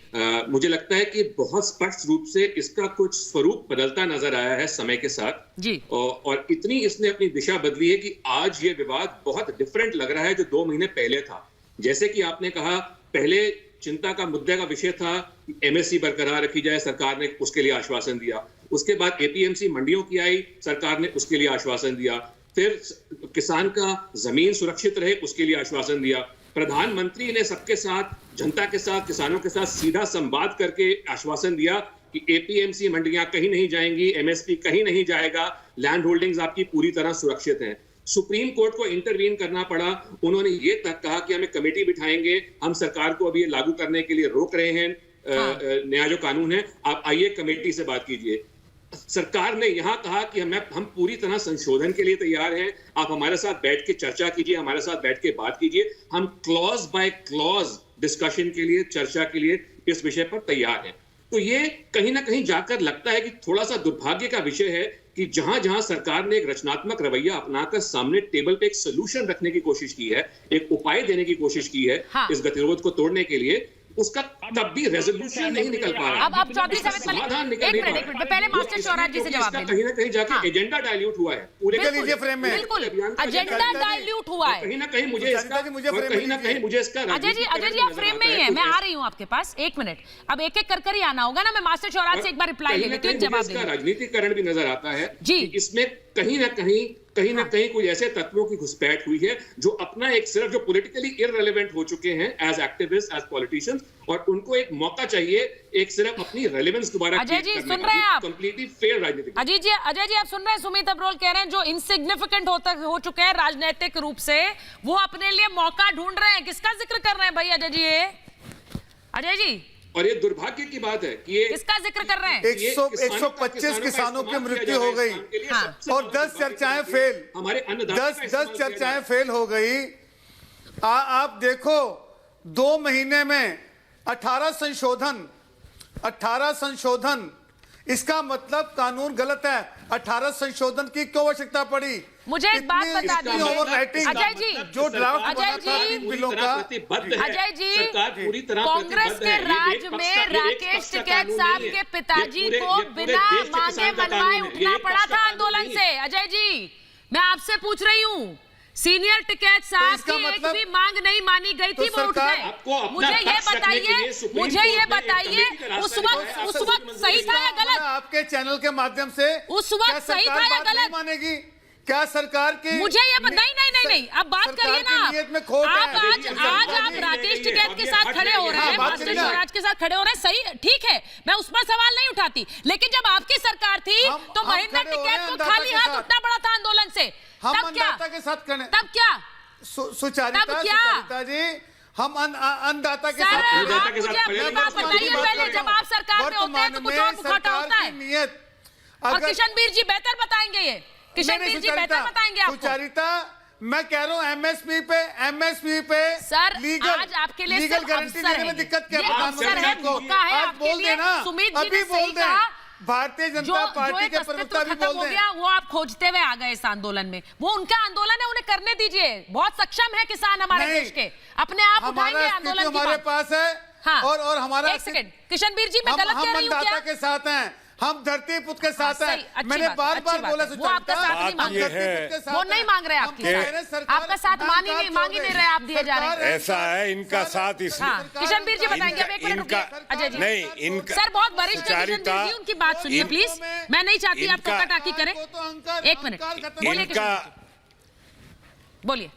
मुझे लगता है कि बहुत स्पष्ट रूप से इसका कुछ स्वरूप बदलता नजर आया है समय के साथ जी और इतनी इसने अपनी दिशा बदली है कि आज ये विवाद बहुत डिफरेंट लग रहा है जो 2 महीने पहले था। जैसे कि आपने कहा, पहले चिंता का मुद्दे का विषय था एमएसपी बरकरार रखी जाए, सरकार ने उसके लिए आश्वासन दिया। उसके बाद एपीएमसी मंडियों की आई, सरकार ने उसके लिए आश्वासन दिया। फिर किसान का जमीन सुरक्षित रहे, उसके लिए आश्वासन दिया। प्रधानमंत्री ने सबके साथ, जनता के साथ, किसानों के साथ सीधा संवाद करके आश्वासन दिया कि एपीएमसी मंडियां कहीं नहीं जाएंगी, एमएसपी कहीं नहीं जाएगा, लैंड होल्डिंग्स आपकी पूरी तरह सुरक्षित हैं। सुप्रीम कोर्ट को इंटरवीन करना पड़ा, उन्होंने ये तक कहा कि हमें कमेटी बिठाएंगे, हम सरकार को अभी लागू करने के लिए रोक रहे हैं नया जो कानून है, आप आइए कमेटी से बात कीजिए। सरकार ने यहां कहा कि हम पूरी तरह संशोधन के लिए तैयार हैं, आप हमारे साथ बैठ के चर्चा कीजिए, हमारे साथ बैठ के बात कीजिए, हम क्लॉज बाय क्लॉज डिस्कशन के लिए, चर्चा के लिए इस विषय पर तैयार हैं। तो ये कहीं ना कहीं जाकर लगता है कि थोड़ा सा दुर्भाग्य का विषय है कि जहां जहां सरकार ने एक रचनात्मक रवैया अपनाकर सामने टेबल पे एक सोल्यूशन रखने की कोशिश की है, एक उपाय देने की कोशिश की है इस गतिरोध को तोड़ने के लिए, उसका तब भी रेजोल्यूशन नहीं निकल पा रहा। अब चौधरी समाधान निकल नहीं पा रहा। पहले मास्टर शौराज जी से जवाब दें। कहीं ना कहीं जाके एजेंडा डाइल्यूट हुआ है पूरे लीजिए फ्रेम में, बिल्कुल एजेंडा डाइल्यूट हुआ है। कहीं ना कहीं मुझे इसका अजय जी आप फ्रेम में ही है, मैं आ रही हूँ आपके पास, 1 मिनट। अब एक एक कर ही आना होगा ना, मैं मास्टर शौराज से एक बार रिप्लाई ले लेती हूँ, जवाब दें। राजनीतिकरण भी नजर आता है जी, इसमें कहीं ना कहीं कोई ऐसे तत्वों की घुसपैठ हुई है जो अपना एक सिर्फ जो पॉलिटिकली इररिलेवेंट हो चुके हैं एज एक्टिविस्ट, एज पॉलिटिशियंस, और उनको एक मौका चाहिए एक सिर्फ अपनी रेलेवेंस दोबारा अजय जी सुन रहे हैं आप? कंप्लीटली फेयर राजनीति। अजय जी आप सुन रहे हैं? सुमित अब्रोल कह रहे हैं जो इनसिग्निफिकेंट हो चुके हैं राजनीतिक रूप से, वो अपने लिए मौका ढूंढ रहे हैं। किसका जिक्र कर रहे हैं भाई अजय जी? अजय जी, और ये दुर्भाग्य की बात है कि ये किसका जिक्र कर रहे हैं? 125 किसानों की मृत्यु हो गई और 10 चर्चाएं फेल, हमारे 10 चर्चाएं फेल हो गई। आप देखो 2 महीने में 18 संशोधन, इसका मतलब कानून गलत है। 18 संशोधन की क्यों आवश्यकता पड़ी? मुझे एक बात बता दीजिए अजय जी, जो ड्राफ्ट अजय जी, बिलों का, अजय जी, कांग्रेस के राज में राकेश टिकैत साहब के पिताजी को बिना मांगे मनवाए उठना पड़ा था आंदोलन से। अजय जी, मैं आपसे पूछ रही हूँ, सीनियर टिकैत साहब की एक भी मांग नहीं मानी गई थी, वो उठ गए। मुझे ये बताइए उस वक्त सही था या गलत? आपके चैनल के माध्यम से उस वक्त सही था या गलत मानेगी क्या सरकार की? मुझे ये नहीं, अब बात करिए ना आप। आज आप राकेश टिकैत के साथ खड़े हो रहे हैं, मास्टर शौराज के साथ खड़े हो रहे हैं, सही ठीक है, मैं उस पर सवाल नहीं उठाती, लेकिन जब आपकी सरकार थी तो महेंद्र टिकैत को खाली हाथ उठना पड़ा था आंदोलन से। तब क्या सुचारिता जी, हम अन्नदाता के साथ बताइए पहले, जब आप सरकार में होते हैं तो कुछ और मुखौटा होता है। और किशनवीर जी बेहतर बताएंगे, ये किशनवीर जी बेहतर बताएंगे आपको। सुचारिता, मैं कह रहा हूँ एमएसपी पे सर लीगल, आज आपके लिए लीगल गारंटी देने में दिक्कत क्या? प्रधानमंत्री को आज बोल देना, अभी बोल दे। भारतीय जनता पार्टी के प्रवक्ता भी बोल दें। वो आप खोजते हुए आ गए इस आंदोलन में, वो उनका आंदोलन है, उन्हें करने दीजिए। बहुत सक्षम है किसान हमारे देश के, अपने आप उठाएंगे आंदोलन की हमारे पास है। हाँ, और हमारा एक सेकंड किशनवीर जी, मैं गलत कह रही हूँ क्या? के साथ हैं, हम धरती पुत्र के साथ हैं। मैंने बार बोला वो आपका साथ नहीं मांग रहे, वो नहीं मांग रहे आपका साथ मांग ही नहीं रहे, आप दिए जा रहे हैं। ऐसा है इनका साथ इसलिए। किशनवीर जी बताएंगे, अब 1 मिनट रुकिए अजय जी। नहीं, इनका सर बहुत वरिष्ठ किशनवीर जी, उनकी बात सुनिए प्लीज, मैं नहीं चाहती आप टोका-टाकी करें। 1 मिनट बोलिए।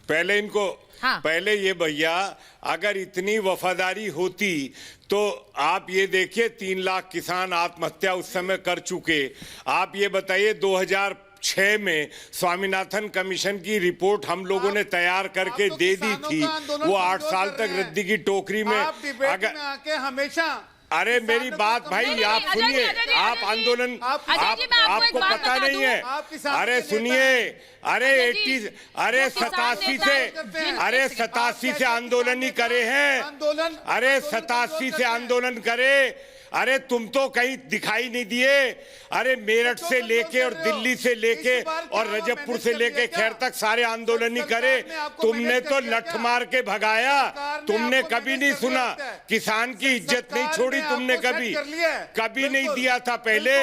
पहले ये भैया अगर इतनी वफादारी होती तो आप ये देखिए 3 लाख किसान आत्महत्या उस समय कर चुके। आप ये बताइए 2006 में स्वामीनाथन कमीशन की रिपोर्ट हम लोगों ने तैयार करके दे दी थी, वो 8 साल तक रद्दी की टोकरी में। अगर हमेशा अरे मेरी बात भाई आप सुनिए, आप आंदोलन आपको पता नहीं है। अरे सुनिए, अरे 87 से आंदोलन ही करे हैं। अरे 87 से आंदोलन करे अरे तुम तो कहीं दिखाई नहीं दिए। अरे मेरठ से लेके और दिल्ली से लेके और रजबपुर से लेके खैर तक सारे आंदोलन ही करे। तुमने तो लठ मार के भगाया। तुमने कभी नहीं सुना, किसान की इज्जत नहीं छोड़ी तुमने, कभी नहीं दिया था पहले।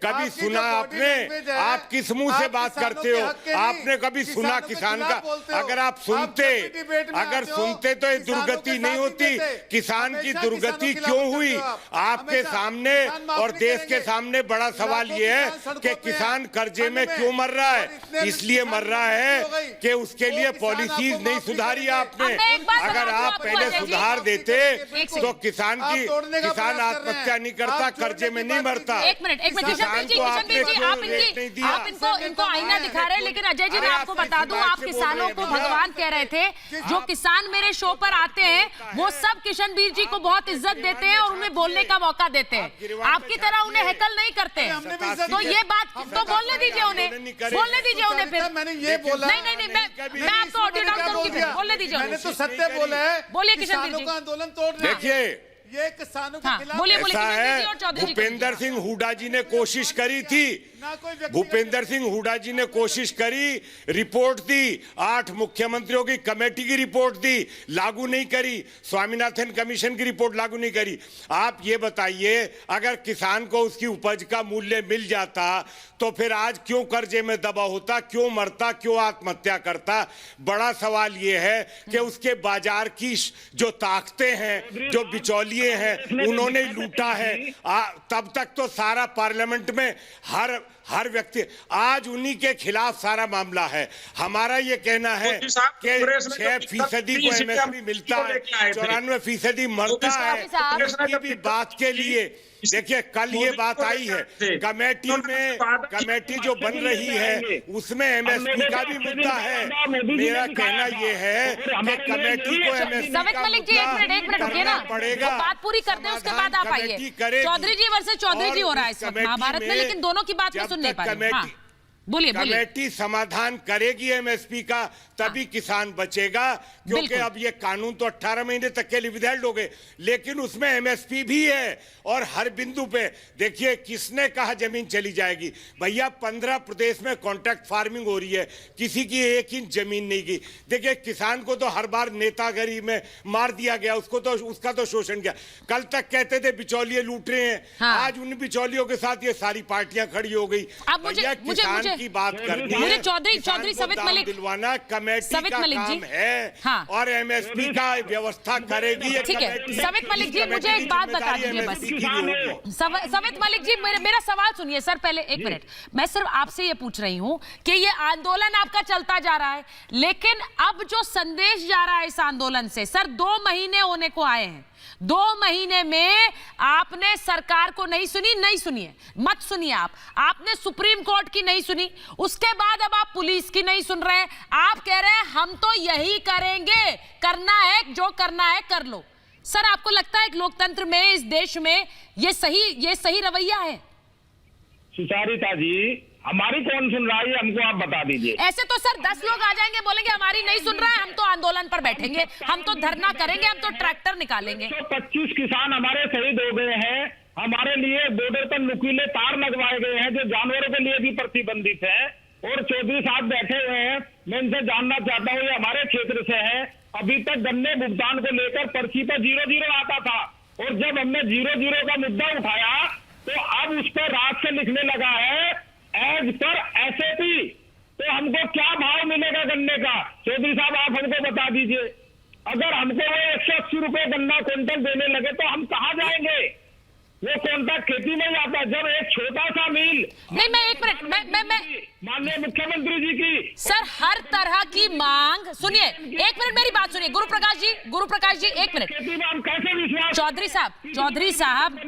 कभी सुना आपने? आप किस मुंह से बात करते हो? आपने कभी सुना किसान का? अगर आप सुनते तो ये दुर्गति नहीं होती। किसान की दुर्गति क्यों हुई? आपके सामने और देश के सामने बड़ा सवाल ये है कि किसान कर्जे में क्यों मर रहा है। इसलिए मर रहा है कि उसके लिए पॉलिसीज नहीं सुधारी आपने। अगर आप पहले सुधार देते तो किसान आत्महत्या नहीं करता, कर्जे में नहीं मरता। एक मिनट आप इनको आईना दिखा रहे हैं, लेकिन अजय जी मैं आपको बता दूं, आप किसानों को भगवान कह रहे थे। जो किसान मेरे शो पर आते हैं वो सब किशनबीर जी को बहुत इज्जत देते हैं और उन्हें बोलने का मौका देते हैं। आपकी तरह उन्हें हेकल नहीं करते। तो ये बात तो बोलने दीजिए उन्हें, फिर मैंने ये बोला नहीं मैं आपको ऑडियो डाउन करूंगी, फिर बोलने दीजिए। मैंने तो सत्य बोला है। बोलिए किशनबीर जी। आंदोलन तोड़ना, देखिए ये किसानों के खिलाफ ऐसा है। भूपेंद्र सिंह हुड्डा जी ने कोशिश करी थी, भूपेंद्र सिंह हुड्डा जी ने कोशिश करी, रिपोर्ट दी, 8 मुख्यमंत्रियों की कमेटी की रिपोर्ट दी, लागू नहीं करी। स्वामीनाथन कमीशन की रिपोर्ट लागू नहीं करी। आप ये बताइए, अगर किसान को उसकी उपज का मूल्य मिल जाता तो फिर आज क्यों कर्जे में दबा होता, क्यों मरता, क्यों आत्महत्या करता? बड़ा सवाल ये है कि उसके बाजार की जो ताकतें हैं, जो बिचौलिए हैं, उन्होंने लूटा है। तब तक तो सारा पार्लियामेंट में हर व्यक्ति, आज उन्हीं के खिलाफ सारा मामला है। हमारा ये कहना है कि 6% को MSP मिलता है, 94% मरता है। इसकी भी बात के लिए देखिए, कल ये बात आई है कमेटी जो बन रही है उसमें MSP का भी मुद्दा है। मेरा कहना ये है कि कमेटी को MSP सवित मलिक जी एक मिनट रुकिए ना, पड़ेगा। बात पूरी करते हैं उसके बाद आप आइए। चौधरी जी वर्सेस चौधरी जी हो रहा है इस वक्त महाभारत में, लेकिन दोनों की बात में सुन नहीं पा रहे। बोलिए। कमेटी समाधान करेगी MSP का, तभी किसान बचेगा। क्योंकि अब ये कानून तो 18 महीने तक के लिए विदहल्ड हो गए, लेकिन उसमें MSP भी है। और हर बिंदु पे देखिए, किसने कहा जमीन चली जाएगी? भैया 15 प्रदेश में कॉन्ट्रैक्ट फार्मिंग हो रही है, किसी की 1 इंच जमीन नहीं की। देखिए, किसान को तो हर बार नेतागिरी में मार दिया गया, उसका तो शोषण किया। कल तक कहते थे बिचौलिए लूट रहे हैं, आज उन बिचौलियों के साथ ये सारी पार्टियां खड़ी हो गई। किसान की बात करनी है, चौधरी सवित मलिक दिलवाना कमेटी का काम है। और MSP का व्यवस्था करेगी। ठीक है सवित मलिक जी, मुझे एक बात बता दीजिए बस। सवित मलिक जी, मेरा सवाल सुनिए सर। पहले 1 मिनट, मैं सिर्फ आपसे ये पूछ रही हूँ कि ये आंदोलन आपका चलता जा रहा है, लेकिन अब जो संदेश जा रहा है इस आंदोलन से, सर 2 महीने होने को आए हैं। 2 महीने में आपने सरकार को नहीं सुनी है, मत सुनिए आपने सुप्रीम कोर्ट की नहीं सुनी, उसके बाद अब आप पुलिस की नहीं सुन रहे हैं। आप कह रहे हैं हम तो यही करेंगे, करना है जो करना है कर लो। सर आपको लगता है कि लोकतंत्र में, इस देश में ये सही रवैया है? सुचारिता जी, हमारी कौन सुन रहा है हमको आप बता दीजिए। ऐसे तो सर 10 लोग आ जाएंगे, बोलेंगे हमारी नहीं सुन रहा है, हम तो आंदोलन पर बैठेंगे, हम तो धरना करेंगे, हम तो ट्रैक्टर निकालेंगे। 125 किसान हमारे शहीद हो गए हैं। हमारे लिए बॉर्डर पर नुकीले तार लगवाए गए हैं जो जानवरों के लिए भी प्रतिबंधित है। और चौधरी साहब बैठे हुए हैं, मैं इनसे जानना चाहता हूँ, ये हमारे क्षेत्र से है। अभी तक गन्ने भुगतान को लेकर पर्ची पर 0-0 आता था, और जब हमने 0-0 का मुद्दा उठाया तो अब उस पर रात से लिखने लगा है एज पर SAP। तो हमको क्या भाव मिलेगा गन्ने का? चौधरी साहब आप हमको बता दीजिए। अगर हमको वो 180 रुपए गन्ना क्विंटल देने लगे तो हम कहाँ जाएंगे? वो कॉन्ट्रैक्ट खेती में जाता। जब एक छोटा सा मिल नहीं, मैं 1 मिनट, मैं माननीय मुख्यमंत्री जी की सर हर तरह की मांग सुनिए। 1 मिनट मेरी बात सुनिए। गुरु प्रकाश जी 1 मिनट। खेती में हम कैसे विश्वास? चौधरी साहब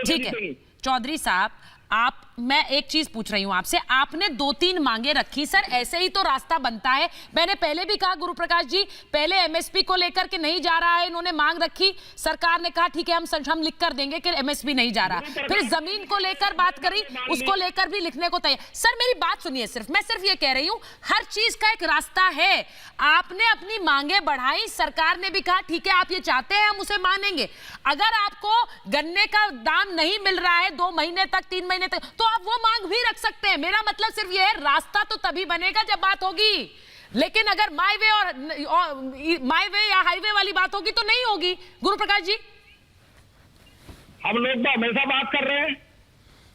ठीक है। चौधरी साहब, आप मैं एक चीज पूछ रही हूं आपसे, आपने 2-3 मांगे रखी सर, ऐसे ही तो रास्ता बनता है। मैंने पहले भी कहा गुरु प्रकाश जी, पहले एमएसपी को लेकर के नहीं जा रहा है, इन्होंने मांग रखी, सरकार ने कहा ठीक है हम लिख कर देंगे कि एमएसपी नहीं जा रहा, फिर जमीन को लेकर बात करी, उसको लेकर भी लिखने को तैयार। सर मेरी बात सुनिए, मैं सिर्फ ये कह रही हूं हर चीज का एक रास्ता है। आपने अपनी मांगे बढ़ाई, सरकार ने भी कहा ठीक है आप ये चाहते हैं हम उसे मानेंगे। अगर आपको गन्ने का दाम नहीं मिल रहा है 2 महीने तक 3 महीने तक, तो आप वो मांग भी रख सकते हैं। मेरा मतलब सिर्फ ये है, रास्ता तो तभी बनेगा जब बात होगी, लेकिन अगर माई वे या हाईवे वाली बात होगी तो नहीं होगी। गुरु प्रकाश जी, हम लोग तो हमेशा बात कर रहे हैं।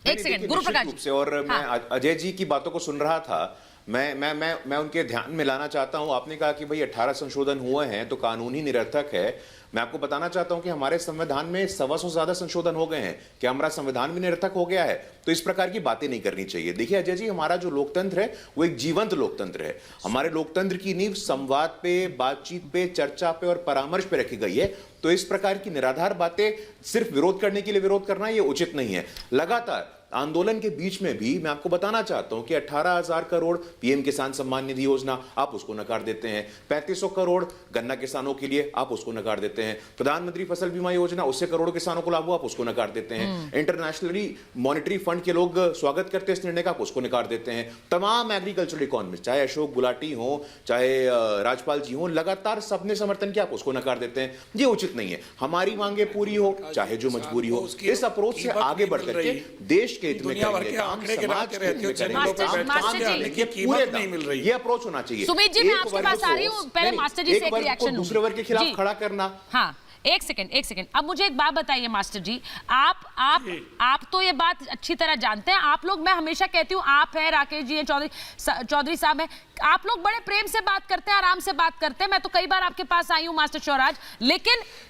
एक सेकंड गुरु प्रकाश रूप से, और मैं अजय जी की बातों को सुन रहा था, मैं उनके ध्यान में लाना चाहता हूं। आपने कहा कि भाई 18 संशोधन हुए हैं तो कानून ही निरर्थक है। मैं आपको बताना चाहता हूं कि हमारे संविधान में 125 से ज्यादा संशोधन हो गए हैं। क्या हमारा संविधान भी निरर्थक हो गया है? तो इस प्रकार की बातें नहीं करनी चाहिए। देखिए अजय जी, हमारा जो लोकतंत्र है वो एक जीवंत लोकतंत्र है। हमारे लोकतंत्र की नींव संवाद पे, बातचीत पे, चर्चा पे और परामर्श पे रखी गई है। तो इस प्रकार की निराधार बातें सिर्फ विरोध करने के लिए विरोध करना ये उचित नहीं है। लगातार आंदोलन के बीच में भी मैं आपको बताना चाहता हूं कि 18,000 करोड़ पीएम किसान सम्मान निधि योजना, आप उसको नकार देते हैं। 3500 करोड़ गन्ना किसानों के लिए, आप उसको नकार देते हैं। प्रधानमंत्री फसल बीमा योजना, उससे करोड़ों किसानों को लाभ हुआ, आप उसको नकार देते हैं। इंटरनेशनली मॉनेटरी फंड के लोग स्वागत करते हैं इस निर्णय का, आप उसको नकार देते हैं। तमाम एग्रीकल्चरल इकोनॉमिस्ट, चाहे अशोक गुलाटी हो, चाहे राजपाल जी हो, लगातार सबने समर्थन किया, आप उसको नकार देते हैं। ये उचित नहीं है। हमारी मांगे पूरी हो चाहे जो मजबूरी हो, इस अप्रोच से आगे बढ़कर के देश के हित में करेंगे काम, समाज के हित में करेंगे, पूरे नहीं मिल रही, ये अप्रोच होना चाहिए। सुमित जी, मैं आपके पास आ रही हूं, पहले मास्टर जी से एक रिएक्शन दूसरे वर्ग के खिलाफ खड़ा करना। हाँ, एक सेकंड अब मुझे एक बात बताइए मास्टर जी, आप तो ये बात अच्छी तरह जानते हैं। आप लोग, मैं हमेशा कहती हूँ, आप है, राकेश जी है, चौधरी साहब है, आप लोग बड़े प्रेम से बात करते हैं, आराम से बात करते हैं। मैं तो कई बार आपके पास आई हूं मास्टर शिवराज,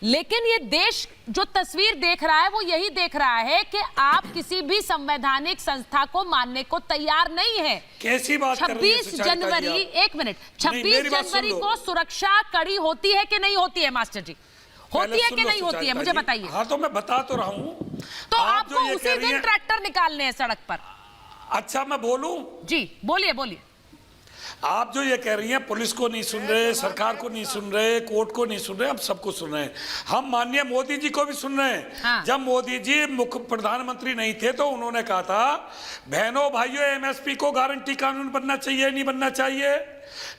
लेकिन ये देश जो तस्वीर देख रहा है वो यही देख रहा है कि आप किसी भी संवैधानिक संस्था को मानने को तैयार नहीं है। कैसी बात कर रही हैं? 26 जनवरी, एक मिनट, 26 जनवरी को सुरक्षा कड़ी होती है कि नहीं होती है मास्टर जी? होती है कि नहीं होती है, मुझे बताइए। हाँ, तो मैं बता तो रहा हूँ। तो आपको उसी दिन ट्रैक्टर निकालने हैं सड़क पर। अच्छा, मैं बोलूं? जी बोलिए। आप जो ये कह रही हैं पुलिस को नहीं सुन रहे, सरकार को नहीं सुन रहे, कोर्ट को नहीं सुन रहे, हम सबको सुन रहे हैं। हम माननीय मोदी जी को भी सुन रहे हैं। हाँ। जब मोदी जी मुख्य प्रधानमंत्री नहीं थे तो उन्होंने कहा था, बहनों भाइयों एमएसपी को गारंटी कानून बनना चाहिए, नहीं बनना चाहिए।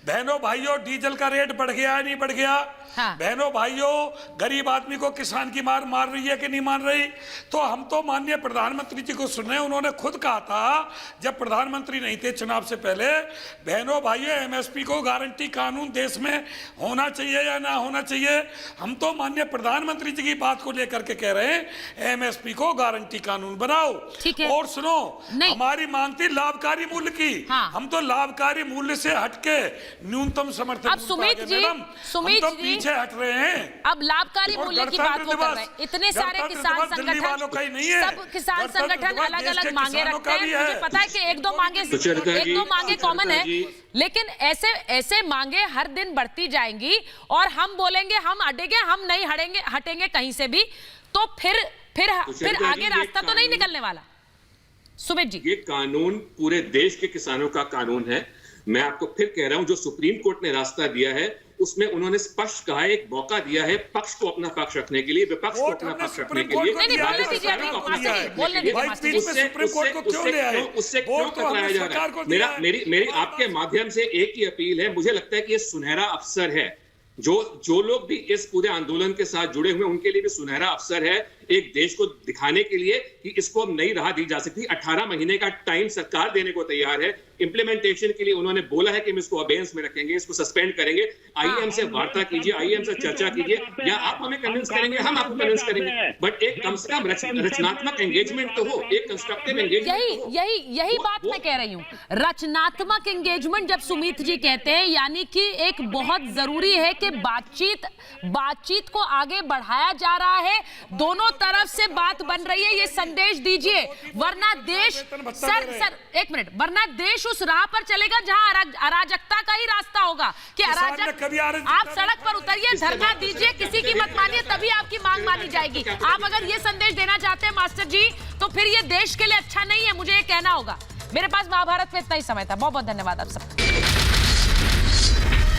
बहनों भाइयों डीजल का रेट बढ़ गया है, नहीं बढ़ गया। हाँ। बहनों भाइयों गरीब आदमी को किसान की मार रही है कि नहीं मार रही। तो हम तो माननीय प्रधानमंत्री जी को सुन रहे हैं। उन्होंने खुद कहा था जब प्रधानमंत्री नहीं थे चुनाव से पहले, बहनों भाइयों एमएसपी को गारंटी कानून देश में होना चाहिए या ना होना चाहिए। हम तो माननीय प्रधानमंत्री जी की बात को लेकर के कह रहे हैं एमएसपी को गारंटी कानून बनाओ। और सुनो, हमारी मांग थी लाभकारी मूल्य की। हाँ। हम तो लाभकारी मूल्य से हटके न्यूनतम समर्थन। अब सुमित जी पीछे हट रहे हैं। अब लाभकारी मूल्य की बात को कर रहे हैं। इतने सारे किसान संगठन, सब किसान संगठन अलग अलग मांगे रखते हैं। मुझे पता है कि एक दो मांगे कॉमन है, लेकिन ऐसे मांगे हर दिन बढ़ती जाएंगी और हम बोलेंगे हम हटेंगे, हम नहीं हटेंगे कहीं से भी, तो फिर आगे रास्ता तो नहीं निकलने वाला। सुमित जी, ये कानून पूरे देश के किसानों का कानून है। मैं आपको फिर कह रहा हूं, जो सुप्रीम कोर्ट ने रास्ता दिया है उसमें उन्होंने स्पष्ट कहा है, एक मौका दिया है पक्ष को अपना पक्ष रखने के लिए, विपक्ष को अपना पक्ष रखने के लिए। उससे क्यों टकराया जा रहा है? मेरी आपके माध्यम से एक ही अपील है, मुझे लगता है कि ये सुनहरा अवसर है। जो लोग भी इस पूरे आंदोलन के साथ जुड़े हुए उनके लिए भी सुनहरा अवसर है, एक देश को दिखाने के लिए कि इसको अब नई राह दी जा सकती। 18 महीने का टाइम सरकार देने को तैयार है। इंप्लीमेंटेशन के लिए उन्होंने बोला है कि हम इसको अबेयंस में रखेंगे, इसको सस्पेंड करेंगे। आइए हमसे वार्ता कीजिए, आइए हमसे चर्चा कीजिए, या आप हमें कन्विंस करेंगे, हम आपको कन्विंस करेंगे, बट एक कम से कम रचनात्मक एंगेजमेंट तो हो, एक कंस्ट्रक्टिव एंगेजमेंट। यही बात मैं कह रही हूँ, रचनात्मक एंगेजमेंट जब सुमित जी कहते हैं, यानी कि एक बहुत जरूरी है कि बातचीत को आगे बढ़ाया जा रहा है, दोनों तरफ से बात बन रही है, ये संदेश दीजिए, वरना देश सर एक मिनट, वरना देश उस राह पर चलेगा जहां अराजकता का ही रास्ता होगा कि अराजक, आप सड़क पर उतरिए, धरना दीजिए, किसी की मत मानिए, तभी आपकी मांग मानी जाएगी। आप अगर ये संदेश देना चाहते हैं मास्टर जी, तो फिर ये देश के लिए अच्छा नहीं है, मुझे ये कहना होगा। मेरे पास महाभारत में इतना ही समय था। बहुत बहुत धन्यवाद आप सबका।